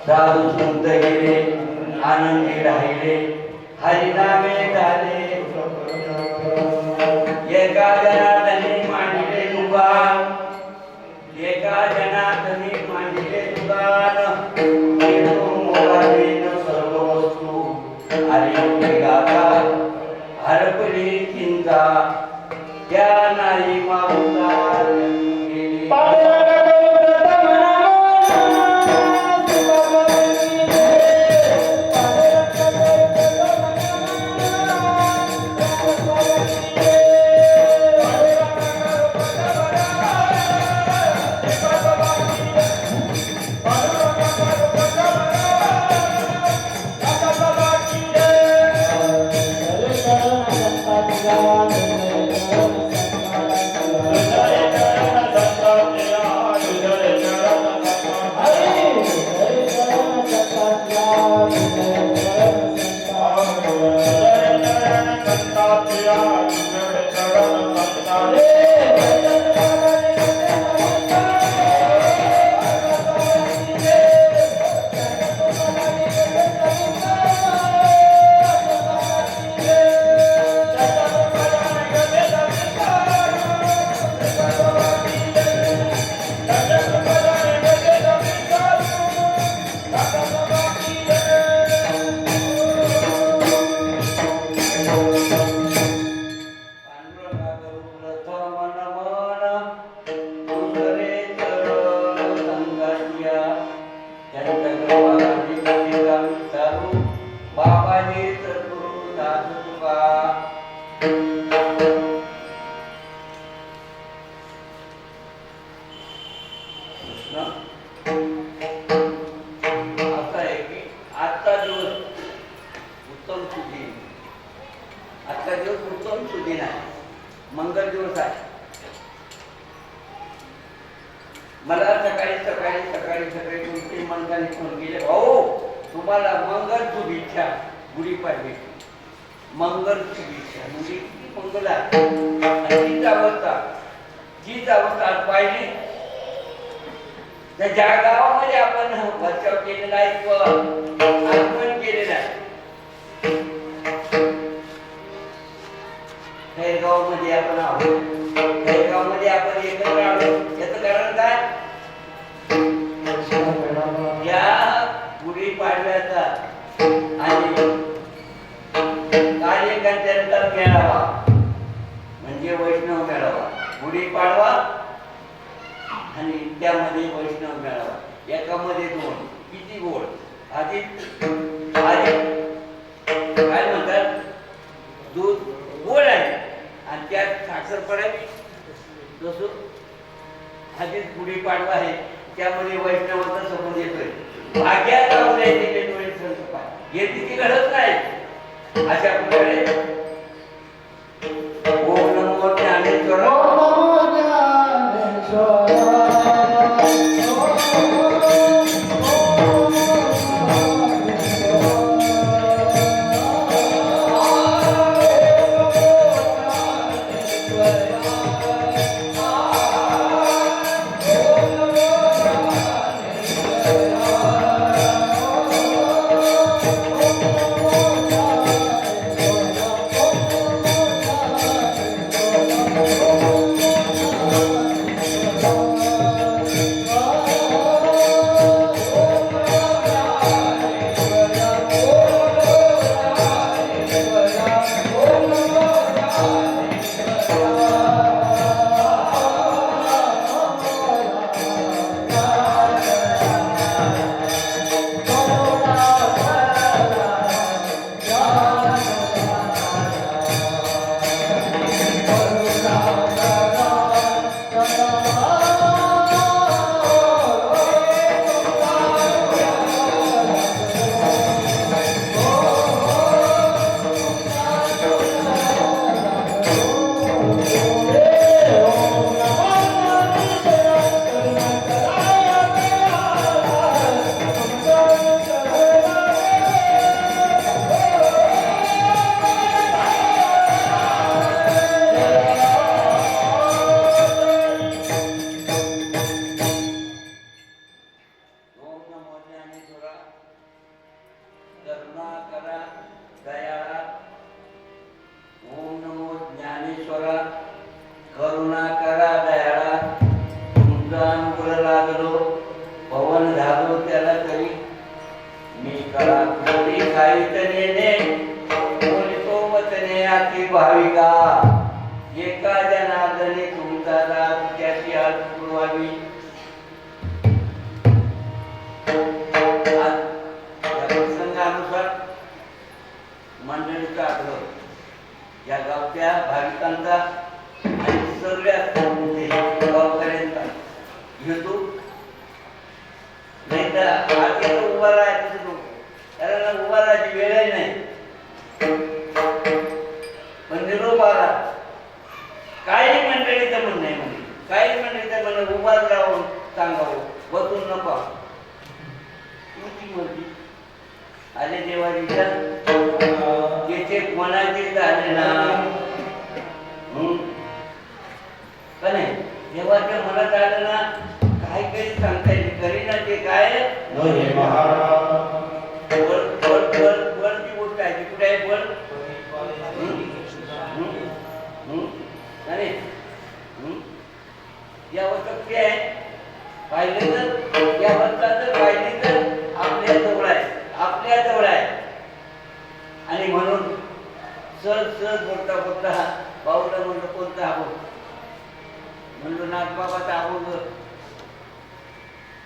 साधू संत गेले आनंदी राहिले हरिनामे झाले एका जनार्दनी मांडले दुकान एका जनार्दनी मांडले दुकान मोबाईल सर्व वस्तू आणि गाता हरपली चिंता त्या नाही मागता ना असं आहे की आजचा दिवस उत्तम सुदिन, आजचा दिवस उत्तम सुदिन आहे, मंगळ दिवस आहे. मला सकाळी सकाळी सकाळी सकाळी कोणती मंगळाने फोन केले, भाऊ तुम्हाला मंगळ शुभेच्छा, गुढीपाडव्याची मंगळ शुभेच्छा. म्हणजे मंगळ जीच अवस्था पाहिली तर ज्या गावामध्ये आपण बचाव केलेला आहे किंवा आगमन केलेलं आहे, खैरगावमध्ये आपण आहोत, खैरगावमध्ये आपण एकत्र आलो. याचं कारण काय? या गुढीपाडव्याचा आणि कार्यकर्त्यांचा मेळावा म्हणजे वैष्णव मेळावा. गुढीपाडवा आणि त्यामध्ये वैष्णव मेळावा, एकामध्ये दोन. किती गोड. आधी आधी काय म्हणतात, दूध गोड आहे आणि त्यात साखर पडावी. जसं आधीच गुढीपाडवा आहे, त्यामध्ये वैष्णवाचा संबंध येतोय. भाग्यात हे तिथे घडत नाही. अशा प्रकारे ओम नमो ज्ञानेश्वर, करुणा करा दयाळा. तुमचा अनुकूल लागलो, पवन झालो त्याला तरी. मी कळा कोणी साहित नेणे, कोणी सोबतने अति भाविका. एका जनार्दने तुमचा दास त्याची आज पुरवावी. प्रसंगानुसार मंडळीचा आग्रह, या गावच्या भाविकांचा आणि सर्व गावकऱ्यांचा हेतू नाही तर आज याचा उभा राहायचं, कारण उभा राहायची वेळ नाही. पण निरोप आला. काही मंडळीचं म्हणणं आहे, म्हणजे काही मंडळीचं म्हणणं उभाच राहून सांगावं, बसून नको. तुमची मर्जी. आले देवाजीच्या त्याचे कोणाचे झाले ना, का नाही? देवाच्या मनात आलं ना, काय काही सांगता येईल. करी ना ते काय वर वरची गोष्ट आहे. कुठे आहे वर? यावर शक्ती आहे. पाहिजे तर यावर पाहिजे तर आपल्या जवळ आहे, आपल्या जवळ आहे. आणि म्हणून सहज सहज बोलता बोलता बाबूला म्हणलं कोणता अभंग? म्हणलो नागबाबाचा अभंग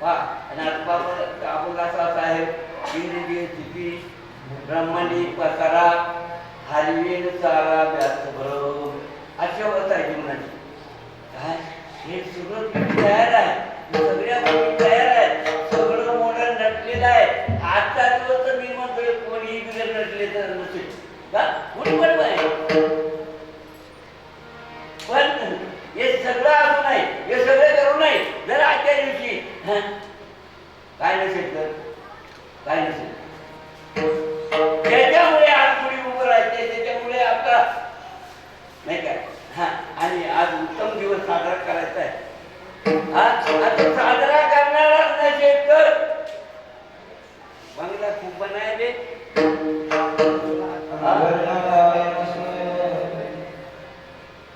पहा. नागबाबाचा अभंग असा आहे, इंद्रिय स्थिती ब्रह्मणी पसारा हलवेल सारा व्यास भर. अशा होत आहे जीवनाची. काय हे सगळं तयार आहे. सगळ्या का कुणी पण आहे. पण हे सगळं असू नये, हे सगळं करू नये. जर आजच्या दिवशी काय नसेल तर काय नसेल, त्याच्यामुळे आज पुढे उभं राहायचे, त्याच्यामुळे आपला नाही काय आणि आज उत्तम दिवस साजरा करायचा आहे. आता साजरा करणारा नसेल तर बंगला खूप बनायले,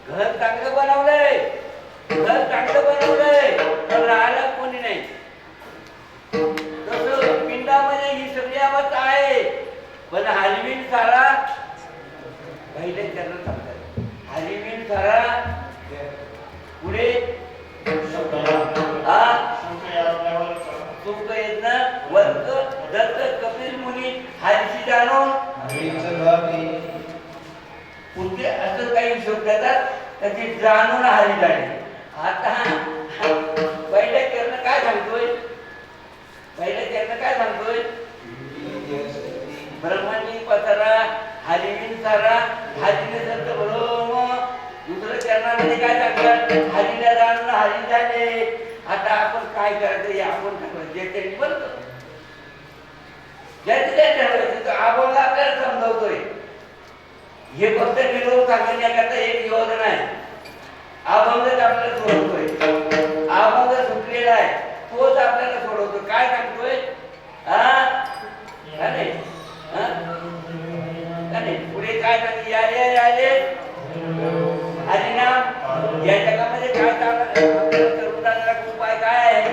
घर चांगलं बनवलंय, घर चांगलं बनवलंय, तर राहायला कोणी नाही. तसं पिंडामध्ये ही सगळी अवस्था आहे. पण हलवीन सारा पहिले त्यांना सांगतात, हलवीन सारा पुढे सुख येत वर्ग दत्त कपिल मुनी हरीशी जाणून पुढे असं काही हिशोब देतात त्याची जाणून हरी जाणे. आता पहिले करणं काय सांगतोय, पहिले करणं काय सांगतोय, ब्रह्मांनी पसारा हरिविन सारा हरीने दत्त बरोबर. दुसरं करणारे काय सांगतात, हरीला जाणून हरी झाले. आता आपण काय करायचं हे आपण ठरवायचं, जे त्यांनी बनतो ज्याचे ते ठरवायचं. आपण आपल्याला समजावतोय. हे फक्त निरोप सांगण्याकरता एक योजना आहे. अभंगच आपल्याला सोडवतोय, अभंग सुटलेला आहे तोच आपल्याला सोडवतो. काय सांगतोय पुढे काय सांगते, याले हरिनाम या जगामध्ये काय आपल्याला करून जाणारा उपाय काय आहे.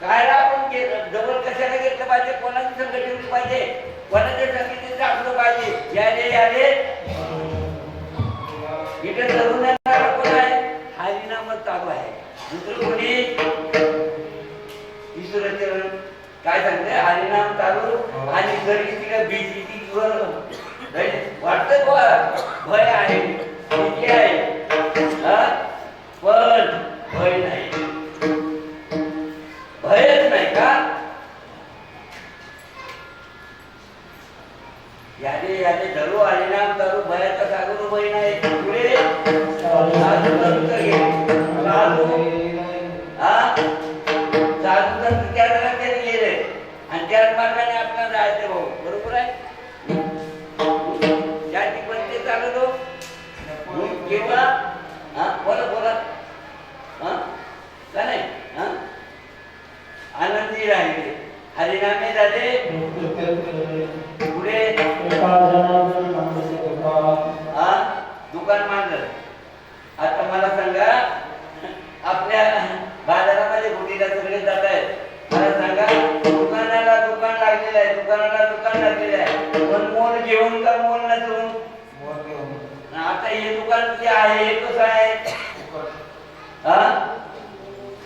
काय आपण जवळ कशाला घेतलं पाहिजे, कोणाची संगत ठेवली पाहिजे, कोणाच्या संगीत असलं पाहिजे. याले इथे धरून येणारा कोण आहे, हरिनामच चालू आहे. दुसरं कोणी ईश्वराचरण काय सांगते, हरिनाम चालू. आणि जरी तिला भीती वाटत भय आहे, भीती आहे, पण भय नाही, भयच नाही का. याने याने धरू हरिनाम चालू, भयाचा सागरू भय नाही. पुढे साधू गेले आणि त्याच मार्गाने आपल्याला जायचं भाऊ. बरोबर आहे. ज्याची पण ते चालवलो किंवा बोला बोला का नाही, आनंदी राहिले, हरिनामे झाले. पुढे दुकान मांडलं. आता मला सांगा, आपल्या बाजारामध्ये गुढीला सगळे जात आहेत. मला सांगा, दुकानाला दुकान लागलेलं आहे, दुकानाला दुकान लागलेलं आहे, पण मोल घेऊन का मोल नसून. आता हे दुकान जे आहे हे कसं आहे,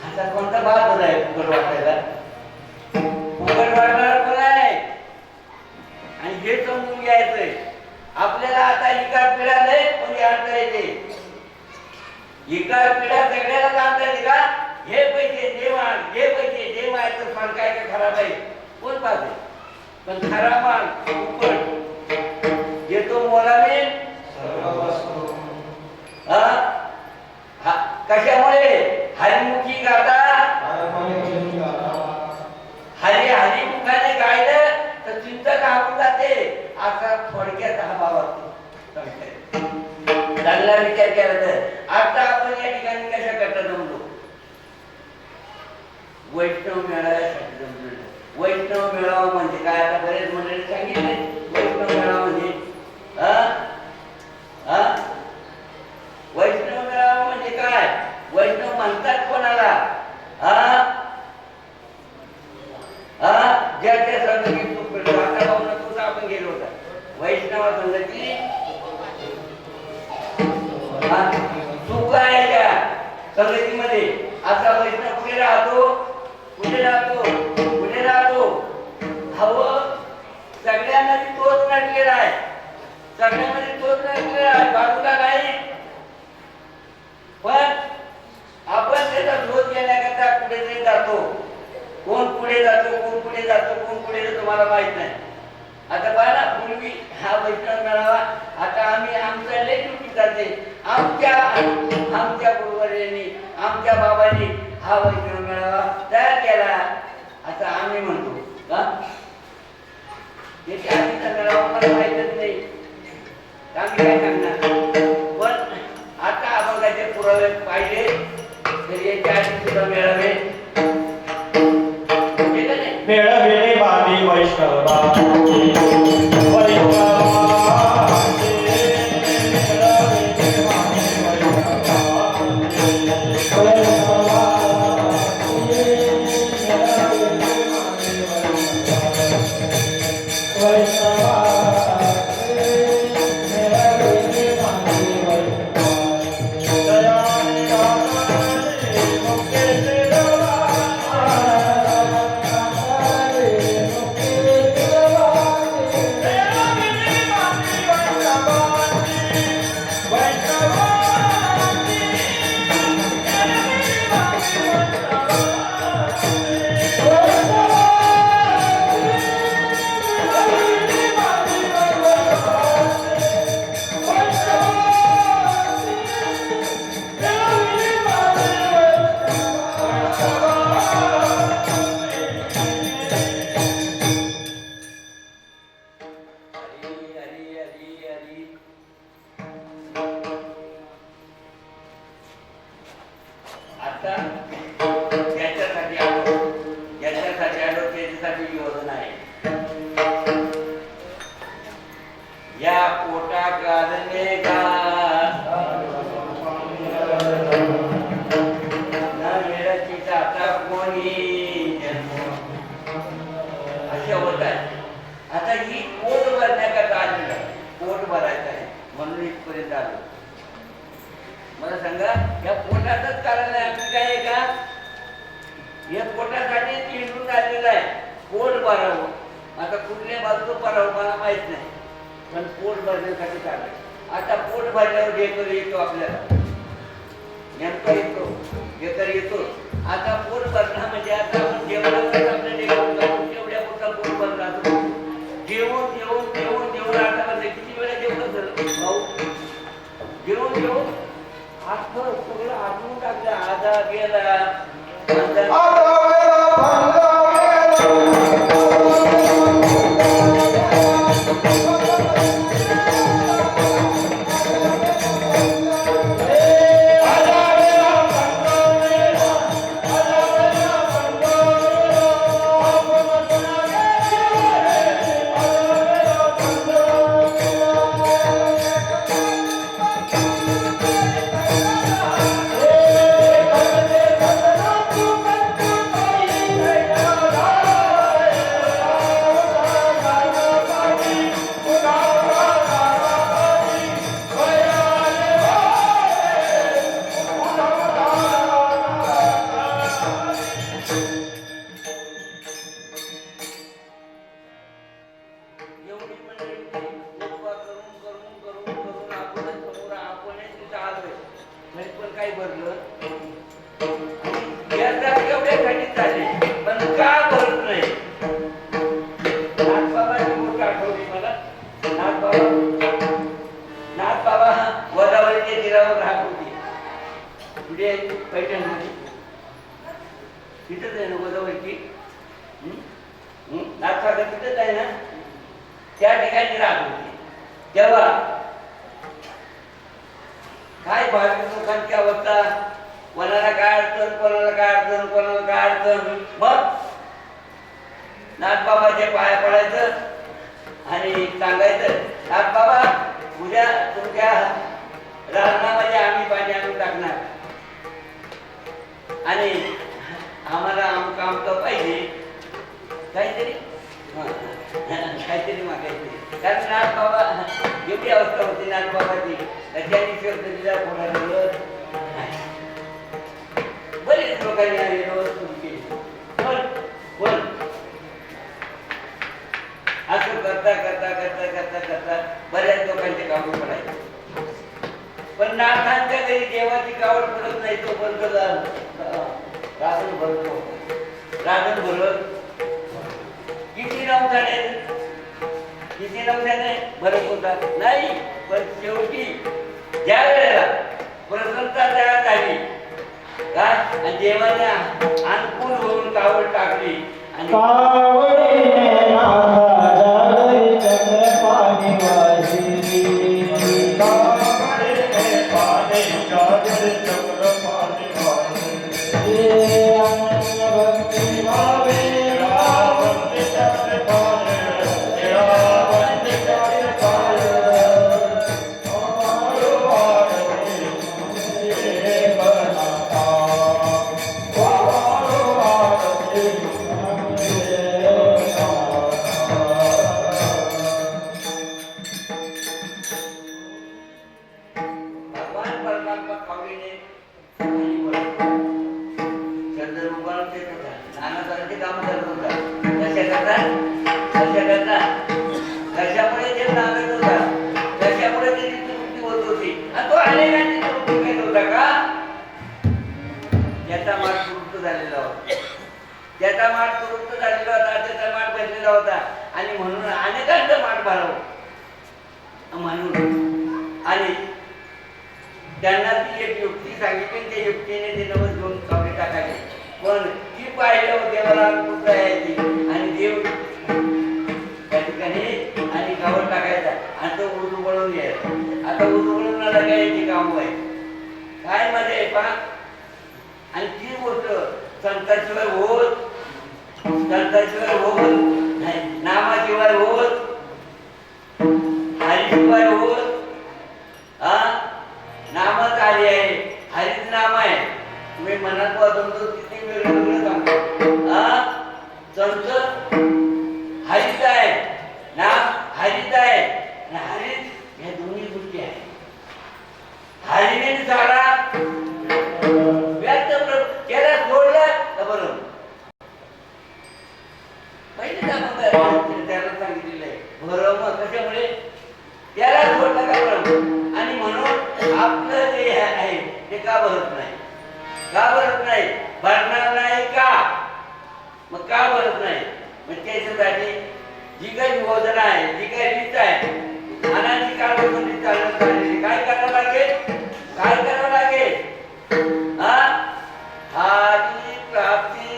आता कोणता भाग होत आहे फुकट वाटायला, फुकट वाटणार पण आहे. आणि हे समजून घ्यायचंय आपल्याला. आता इकार पिढा नाही कोणी आणता येते, इकार पिढा सगळ्याला आणता येते का. हे पैसे जे माल, हे पैसे जे माल माल काय काय खराब आहे कोण पाहते. पण खरा माल फुकट घेतो मोलाने. कशामुळे, हरिमुखी गाता, हरी हरिमुखाने गायलं तर चिंता घालून जाते. असा थोडक्यात हा भाव असतो. चांगला विचार केला तर आता आपण या ठिकाणी कशा करता जमलो, वैष्णव मेळाव्यासाठी जमलो. वैष्णव मेळावा म्हणजे काय, आता बरेच मंडळी सांगितले. वैष्णव मेळावा म्हणजे वैष्णव मेळावा म्हणजे काय, वैष्णव म्हणतात कोणाला, ज्या त्या संगतीत सुख मिळतो. आता भावना आपण गेलो होता वैष्णव संगती सुख आहे त्या संगतीमध्ये. असा वैष्णव कुठे राहतो, कुठे राहतो, कुठे राहतो. हवं सगळ्यांना तोच नटलेला आहे, सगळ्यांमध्ये तोच नटलेला आहे, बाजूला नाही. पण आपण त्याचा शोध घेण्याकरता कुठेतरी जातो. कोण पुढे जातो, कोण पुढे जातो, कोण पुढे जातो मला माहित नाही. आता बघा पूर्वी हा वैष्णव मेळावा आता आम्ही आमचा लय ड्युटी करते आमच्या गुरुवाऱ्यांनी आमच्या बाबांनी हा वैष्णव मेळावा तयार केला आता आम्ही म्हणतो का याच्या आधीचा मेळावा मला माहीतच नाही आम्ही काय सांगणार पण आता अभंगाचे पुरावे पाहिजे तर याच्या आधी सुद्धा मेळावे मेळविले बांधी वैष्णवा आता ही पोट भरण्याकरता आलेलं आहे पोट भरायचं आहे म्हणून इथपर्यंत आलो मला सांगा या पोटाचंच कारण आहे आम्ही काय आहे का या पोटासाठी हिंडून आलेलं आहे पोट भरावं आता कुठल्या बाजूला भरावं मला माहित नाही पण पोट भरण्यासाठी चाललं आता पोट भरल्यावर ढेकर येतो आपल्याला नेमका येतो ढेकर येतो आता पोट भरणं म्हणजे आता आपण जेवणाचं आपल्या तेवढ्या मोठा पोट भरला जेवून जेवून जेवून जेवून आता म्हणजे किती वेळा जेवण झालं भाऊ जेवून जेवून आठवण सगळं आठवून टाकलं आजा गेला त्या ठिकाणी राहत होती तेव्हा काय भारतीय लोकांची अवस्था कोणाला काय अडचण कोणाला काय अडचण कोणाला काय अडचण मग नाथबाबाच्या पाया पडायचं आणि सांगायचं नाथबाबा उद्या तुमच्या रानामध्ये आम्ही पाणी आणून टाकणार आणि आम्हाला आमचं पाहिजे काहीतरी काहीतरी मागायचे कारण नाथबाबा एवढी अवस्था होती नाथबाबाची त्याच्यानी दिला कोणाला बरेच लोकांनी आले सुरू केली पण असं करता करता करता करता करता बऱ्याच लोकांचे काबू पडायचे पण नाथांच्या घरी देवाची कावड पडत नाही तो बंद राजन भरतो राजन भरत किती नाव झाले किती नवऱ्याने बरं होतात नाही, पण शेवटी ज्या वेळेला प्रसन्नता तयार झाली का आणि देवाने अनुकूल होऊन कावड टाकली आणि कावडीने नाथा जागरी चक्र पाणी वाजली. कावडीने पाणी जागरी चक्र पाणी वाजली. अनन्य भक्ती भावे रावती चक्र पाणी रावती चक्र पाणी भगवान परमात्मा कावडीने सकाळी बोलवतो. चंद्र उभारून देत होता, नाना तऱ्हेचे काम करत होता. कशामुळे देव नांदत होता, कशामुळे त्याची तृप्ती होत होती आणि तो अनेकांची तृप्ती करत होता का त्याचा माठ तृप्त झालेला होता, त्याचा माठ तृप्त झालेला होता, त्याचा माठ भरलेला होता आणि म्हणून अनेकांचं माठ भरावं म्हणून आणि त्यांना ती एक युक्ती सांगितली. त्या युक्तीने ते नवस घेऊन कावडी टाकायचे, पण ती पाहिलं देवाला कुठं यायची आणि देव त्या ठिकाणी आणि कावड टाकायचा आणि तो उर्दू वळून यायचा. आता उर्दू वळून आला काय याची काम आहे काय मजा आहे पहा. आणि ती गोष्ट संताशिवाय होत, संताशिवाय होत नाही, नामाशिवाय होत, हरीशिवाय होत. नामच आली आहे, हरीच नाम आहे. तुम्ही मनात वाचून किती वेगळं वेगळं सांगतो. संत हरीच आहे, नाम हरीच आहे आणि हरीच या दोन्ही गोष्टी आहेत. हरीने सारा व्यक्त त्याला सोडलं का बरं पहिले आपण त्याला सांगितलेलं आहे बरं मग कशामुळे त्याला सोडलं का बरं आणि म्हणून आपलं जे आहे ते का भरत नाही, का भरत नाही, भरणार नाही का मग का भरत नाही. मग त्याच्यासाठी जी काही योजना आहे, जी काही रीत आहे, अनाची काळामध्ये चालत चाललेली काय करावं लागेल, काय करावं लागेल. आदी प्राप्तीची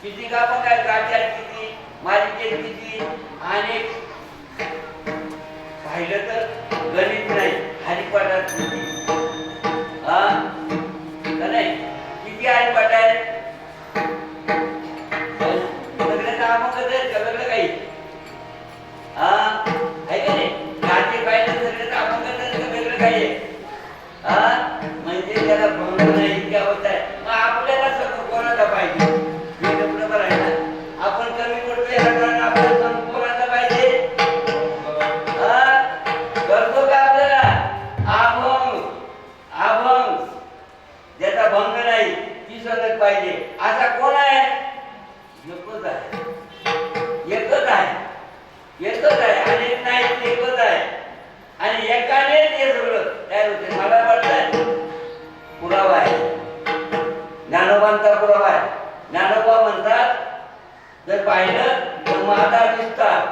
किती का पण काय राज्यात किती मालिकेत किती आणि पाहिलं तर गणित नाही हरिपाठात किती नाही किती हरिपाठ आहे सगळं नाम कसं सगळं काही आहे का नाही राज्य पाहिलं सगळं नाम कसं वेगळं काही आहे म्हणजे त्याला भंग नाही इतकी अवस्था आहे. मग आपल्याला सगळं कोणाला पाहिजे आपण कमी करतोय आपल्याला कोणाला पाहिजे करतो का आपल्याला अभंग अभंग ज्याचा भंग नाही ती सगळं पाहिजे असा कोण आहे एकच आहे एकच आहे एकच आहे अनेक नाही एकच आहे आणि एकाने ते सगळं तयार होते. मला वाटतं पुरावा आहे ज्ञानोबांचा पुरावा आहे. ज्ञानोबा म्हणतात जर पाहिलं तर माझा विस्तार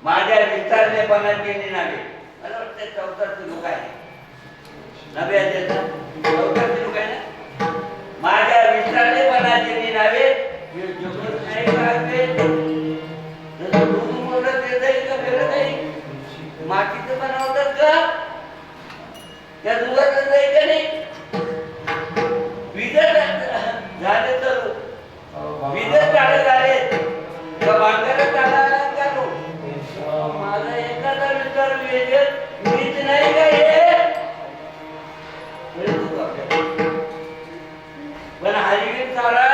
माझ्या विस्तारने पणाचे निनावे मला वाटतं 14 श्लोक आहे नव्याचे लवकर सुरू काय ना माझ्या विसरलेपणाची मी नावे मी जगत नाही पाहते जसं दूध मोडत ते जाईल का वेगळं काही मातीचं बनवतात का त्या दुधाचं जाईल का नाही विजय झाले तर विजय झाले झाले किंवा भांगारा झाला का तो माझा एखादा विचार वेगळं मीच नाही का हे पण हरिवीर सारा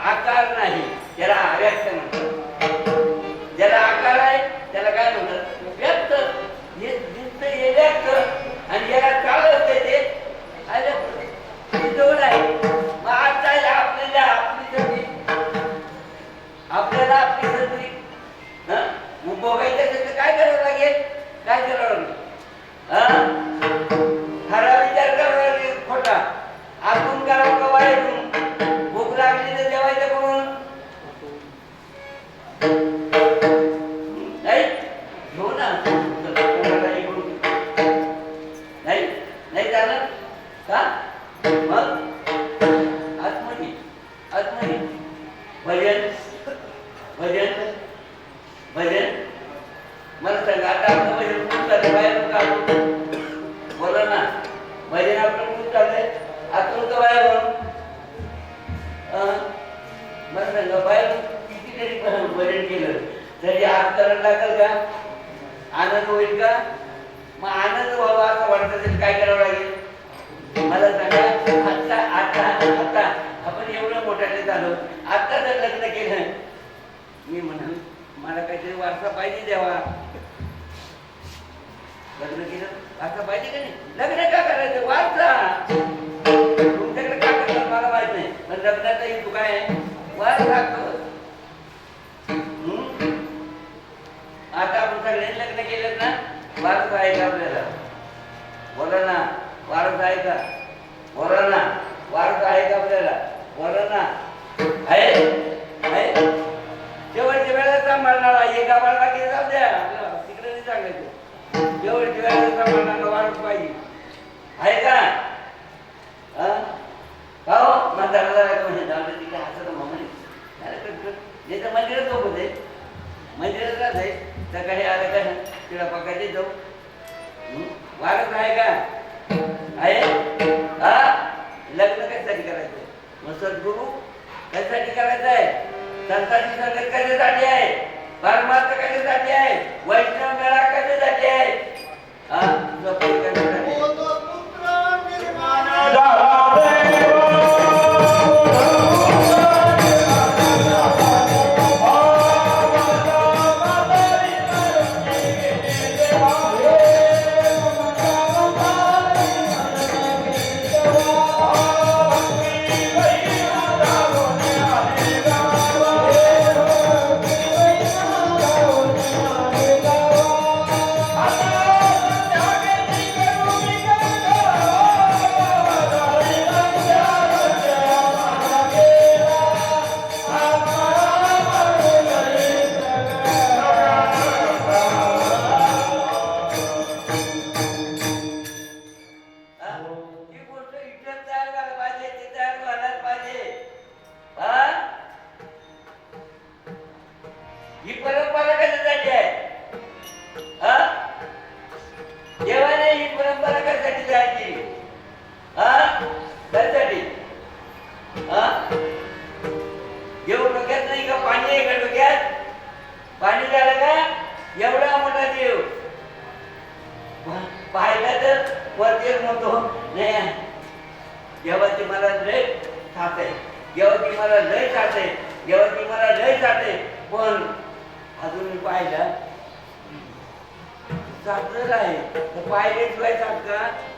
आकार नाही त्याला अव्यक्त म्हणतात ज्याला आकार आहे त्याला काय म्हणतात व्यक्त हे दिसत हे व्यक्त आणि याला चालत ते जवळ आहे मग आता आपल्याला आपली संधी मग बघायचं काय करावं लागेल काय करावं लागेल खरा विचार करावा लागेल खोटा आतून करावं का वाईटून भूक लागली तर जेवायचं करून नाही घेऊ ना नाही नाही चालत का मग आतमध्ये भजन भजन भजन मला सांगा आता आपलं भजन कुठं चाललंय बाहेर का बोला ना भजन आपलं कुठं चाललंय आतून का बाहेर मला सांगा बाहेर कितीतरी भजन केलं तरी आत करायला लागेल का आनंद होईल का मग आनंद व्हावा असं वाटत असेल काय करावं लागेल मला सांगा आता आता आता आपण एवढं मोठ्याने झालो आता जर लग्न केलं मी म्हणाल मला काहीतरी वारसा पाहिजे द्यावा लग्न केलं वारसा पाहिजे का नाही लग्न का करायचं वारसा तुमच्याकडे का करतात मला माहित नाही पण लग्नाचा हेतू काय आहे वारसा आता आपण सगळ्यांनी लग्न केलं ना वारसा आहे का आपल्याला बोला ना वारसा आहे का बोला ना वारसा आहे का आपल्याला बोला ना आहे शेवटच्या वेळेला सांभाळणारा एका बाळाला की जाऊ द्या तिकडे नाही सांगायचं शेवटच्या वेळेला सांभाळणारा वारस पाहिजे आहे का हो म्हातारा जरा म्हणजे तिकडे हसत म्हणे नाही तर मंदिरात झोपत आहे मंदिरात राहत आहे सकाळी आलं का तिला पकायचे जाऊ वारस आहे का आहे लग्न कशासाठी करायचं मग सद्गुरू कशासाठी करायचं आहे संतांची संगत कशासाठी आहे परमार्थ कशासाठी आहे वैष्णव मेळा कशासाठी आहे कशासाठी जेव्हा ती मला लय खाते, जेव्हा ती मला लय खाते, जेव्हा ती मला लय खाते, पण अजून मी पाहिलं साखर आहे तर पाहिल्याशिवाय साखर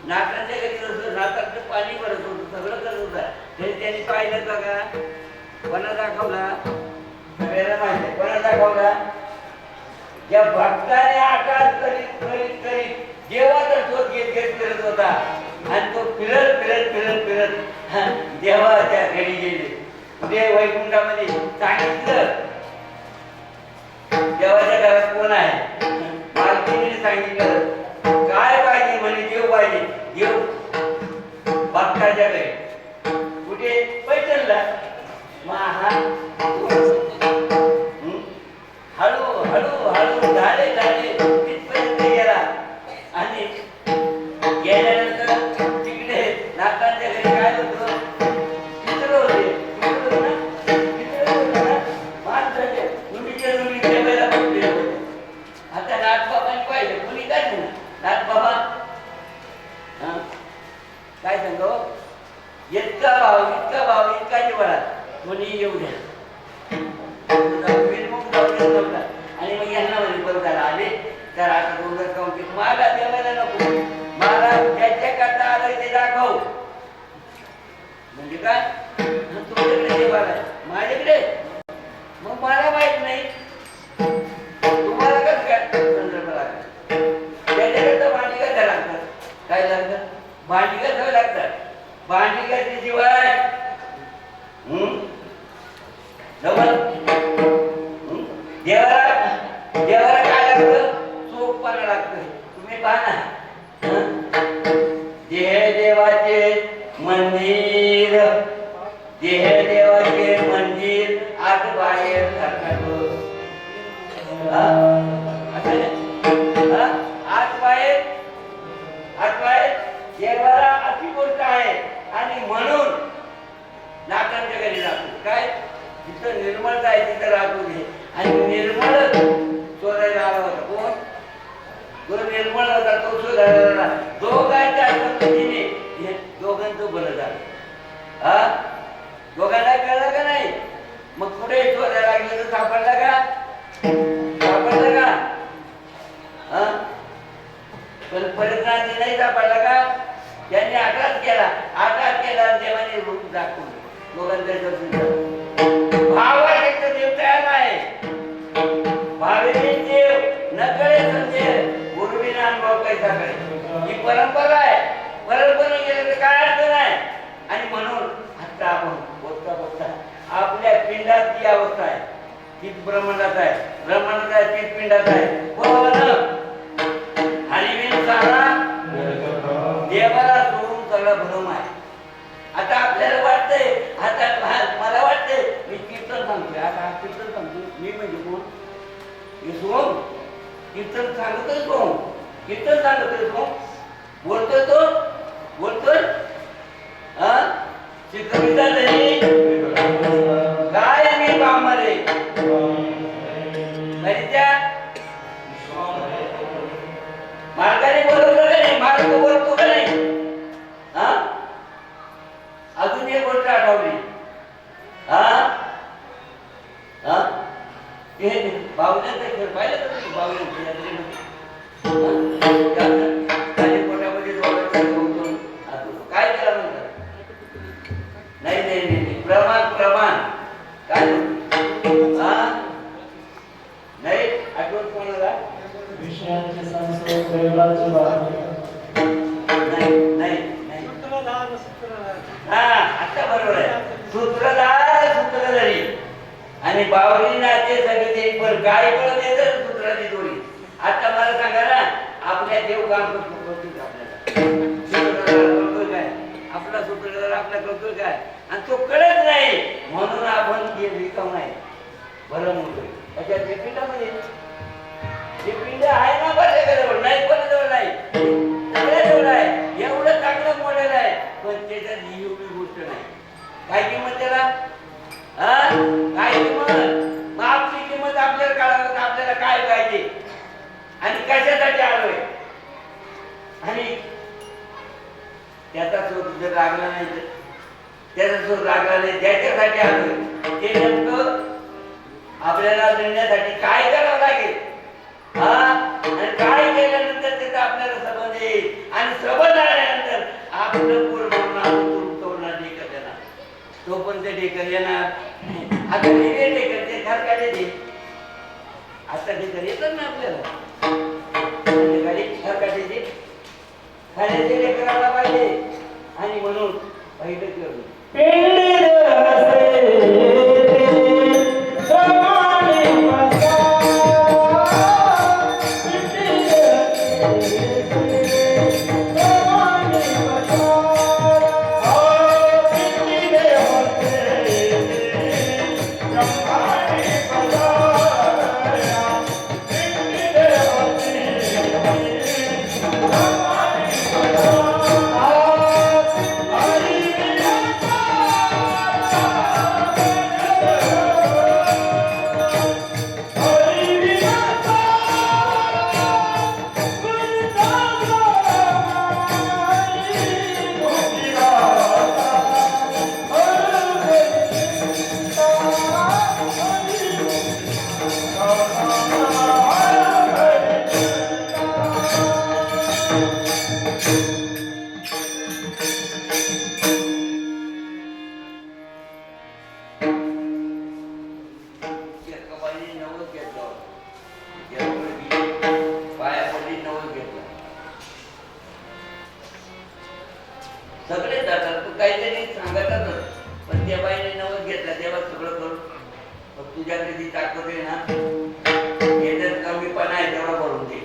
नाकाच्या घरी जसं नाकातलं पाणी भरत होतं, सगळं करत होतं, तरी त्यांनी पाहिलं बघा. कोणा दाखवला? सगळ्याला माहिती आहे कोणा दाखवला? ज्या भक्ताने आकाश करीत करीत करीत जेव्हा तर शोध घेत घेत फिरत होता आणि तो फिरत फिरत फिरत फिरत देवाच्या घरी गेले. देव वैकुंठामध्ये सांगितलं देवाच्या घरात कोण आहे? मालकीने सांगितलं काय पाहिजे? म्हणे देव पाहिजे. देव भक्ताच्या घरी कुठे? पैठणला. हळू हळू हळू झाले झाले तिथपर्यंत गेला आणि गेल्यानंतर तिकडे नाकांच्या घरी काय होतं? चित्र होते. माणसाचे मुलीच्या मुली जेवायला बसले होते. आता नाथबाबांनी पाहिजे कुणी काय ना नाथबाबा काय सांगतो? इतका भाव इतका जिव्हाळा कोणी येऊ द्या. आणि मग यांना म्हणजे परत आले तर आता दोन काउंट मला देवायला नको, मला ज्याच्या करता आलं ते दाखव. म्हणजे काय? तुमच्याकडे देवाला आहे, माझ्याकडे मग मला माहित नाही. तुम्हाला कसं काय संदर्भ लागतात? त्याच्याकरता भांडी कशा लागतात? काय लागतात? भांडी कशा लागतात? भांडी कशी शिवाय देवाला काय लागतं? चोखपणा लागतं. तुम्ही पाहा ना, देवाचे मंदिर, देवाचे मंदिर आत बाहेर सारखं आत बाहेर देवाला अशी गोष्ट आहे. आणि म्हणून नाकांच्या घरी राहतो. काय? जिथं निर्मळता आहे तिथं राहतो दे. आणि निर्मळ शोधायला आला होता. कोण? जो निर्मळ होता तो शोधायला. दोघांच्या पद्धतीने दोघांचं भलं झालं. दोघांना कळलं का नाही? मग पुढे शोधायला लागले तर सापडला का? सापडलं का? पण परिणामी नाही सापडला का? त्यांनी आघात केला देवाने रूप दाखवलं. दोघांच्या दर्शन भावाचे देव तयार आहे. भावेने देव नकळे संजय गुरुविना अनुभव कैसा करे. ही परंपरा आहे. परंपरा गेलं तर काय अर्थ नाही. आणि म्हणून आता आपण बोलता बोलता आपल्या पिंडात जी अवस्था आहे तीच ब्रह्मांडात आहे. ब्रह्मांडात आहे तीच पिंडात आहे. हरिविन सारा देवाला सोडून सगळं भ्रम आहे. आता आपल्याला वाटतंय, आता मला वाटतंय मी कीर्तन सांगतोय. आता कीर्तन सांगतोय मी म्हणजे कोण? मी सोम. कीर्तन सांगतोय सोम. कीर्तन सांगतोय सोम. बोलतोय तो बोलतोय शिकविता नाही काय मी बामरे मार्गाने बोलवलं का नाही? मार्ग बोलतो का नाही? अजून एक गोष्ट आठवली. बावल्याचा खेळ पाहिलं का तुम्ही? बावल्या यात्रेमध्ये पोटामध्ये काय केला म्हणतात? नाही प्रमाण काय नाही आठवत कोणाला? आता बरोबर आहे. सूत्रधारी आणि बावरी नाते सगळे ते पण काय कळत येतं सूत्राची जोडी. आता मला सांगा ना, आपल्या देव काम करतो काय? आपला सूत्रधार आपला करतोय काय? आणि तो कळत नाही म्हणून आपण रिकाम नाही बरं म्हणतोय. त्याच्या जे पिंडामध्ये जे पिंड आहे ना बऱ्याजवळ नाही, कोणाजवळ नाही, सगळ्याजवळ आहे. एवढं चांगलं मॉडेल आहे पण त्याच्यात ही एवढी गोष्ट नाही. काय किंमत त्याला? काय किंमत? मग आपली किंमत आपल्याला कळावं. आपल्याला काय पाहिजे आणि कशासाठी आलोय. आणि त्याचा शोध जर लागला नाही तर त्याचा शोध लागला नाही त्याच्यासाठी आलोय ते नेमकं आपल्याला मिळण्यासाठी काय करावं लागेल हा आणि काय केल्यानंतर त्याचा आपल्याला संबंध येईल आणि संबंध आल्यानंतर आपलं पूर्ण तोडणार ढेकर देणार तो पण ते ढेकर येणार आता दिले ढेकर ते खरकाले दे आता ढेकर येतात ना आपल्याला गाडी खरकाले दे खाण्याचे ढेकराला पाहिजे आणि म्हणून पहिलं करू सगळे जातात तू काहीतरी सांगतातच पण त्या बाईने नवस घेतला तेव्हा सगळं करू मग तुझ्याकडे जी ताकद आहे ना हे जर कमीपणा आहे तेवढा करून दे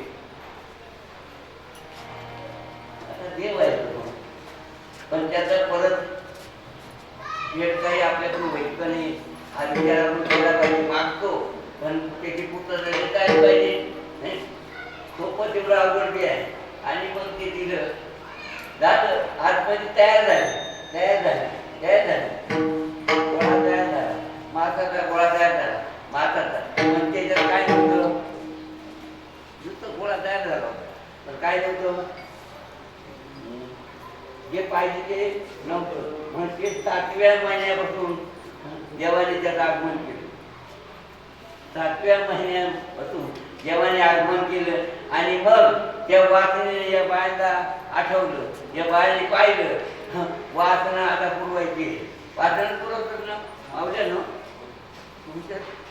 आता देव आहे तो पण त्याचा परत वेळ काही आपल्याकडून होईल का नाही हा विचार आपण केला पाहिजे मागतो पण त्याची पूर्तता देता आली पाहिजे नाही सोपं तेवढं अवघड बी आहे आणि मग ते दिलं जात आतमध्ये तयार झाले गोळा तयार झाला मासाचा गोळा तयार झाला मासाचा पण त्याच्यात काय नव्हतं नुसतं गोळा तयार झाला होता पण काय नव्हतं जे पाहिजे ते नव्हतं म्हणजे 7व्या महिन्यापासून देवाने त्याचं आगमन केलं 7व्या महिन्यापासून देवाने आगमन केलं आणि मग त्या वासनेने या बायांना आठवलं या बायांनी पाहिलं वासना आता पुरवायची वासना पुरवतात ना मावल्या ना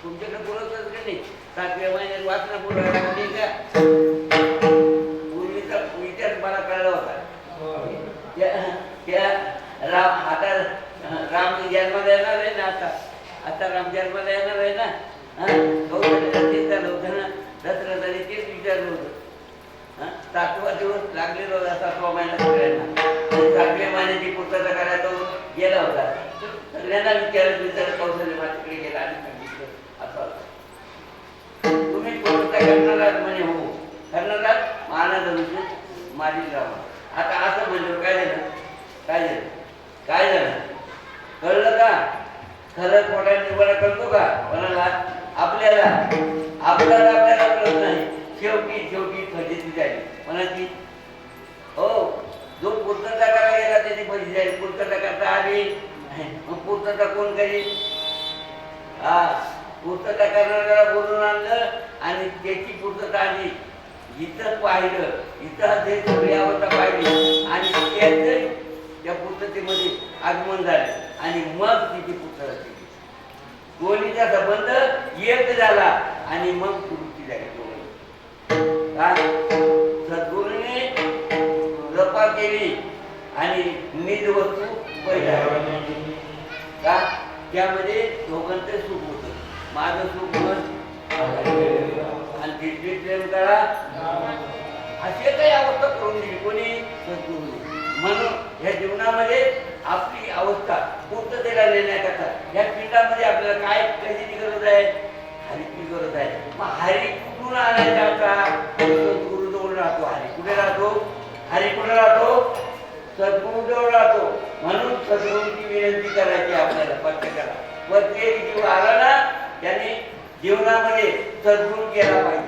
तुमच्याकडे पुरवतात का नाही 7व्या महिन्यात वासना पुरवायला लागली का पूर्वीचा विचार मला कळला होता त्या राम आता राम जन्माला येणार आहे ना आता राम जन्माला येणार आहे ना तेच झालं होतं ना दसऱ्याने तेच विचारलं होतं 7वा दिवस लागलेला होता 7वा महिना सगळ्यांना 7व्या महिन्याची पूर्तता करायला तो गेला होता सगळ्यांना विचार कौशल्य माझ्याकडे गेला आणि सांगितलं असं तुम्ही पूर्तता करणारात म्हणे हो करणारात महाराज मारील रामा आता असं म्हणलं काय झालं कळलं का खरं खोटा निवडा करतो का कोणाला आपल्याला कळत नाही शेवटी फजिती झाली कोणाची हो जो पूर्तता करायला गेला त्याची फजिती झाली पूर्तता करता आली मग पूर्तता कोण करील पूर्तता करणाऱ्याला बोलून आणलं आणि त्याची पूर्तता आली इथं पाहिलं इथं ते सगळी अवस्था पाहिली आणि त्याच त्या पूर्ततेमध्ये आगमन झालं आणि मग तिची पूर्तता केली दोन्हीचा संबंध एक झाला आणि मग पूर्ती झाली सद्गुरूने जपा केली आणि निज वस्तू पहिला का त्यामध्ये दोघांचं सुख होतं माझं सुख आणि तिथे प्रेम करा असे काही अवस्था करून दिली कोणी सद्गुरू म्हणून ह्या जीवनामध्ये आपली अवस्था पूर्ततेला नेण्याकरता या पिंडामध्ये आपल्याला काय कशाची गरज आहे हरीची गरज आहे मग हरी कुठून आणायचा आता सद्गुरू जवळ राहतो हरी कुठे राहतो हरी कुठे राहतो सद्गुरू जवळ राहतो म्हणून सद्गुरूची विनंती करायची आपल्याला प्रत्येकाला प्रत्येक जीव आला ना त्याने जीवनामध्ये सद्गुरू केला पाहिजे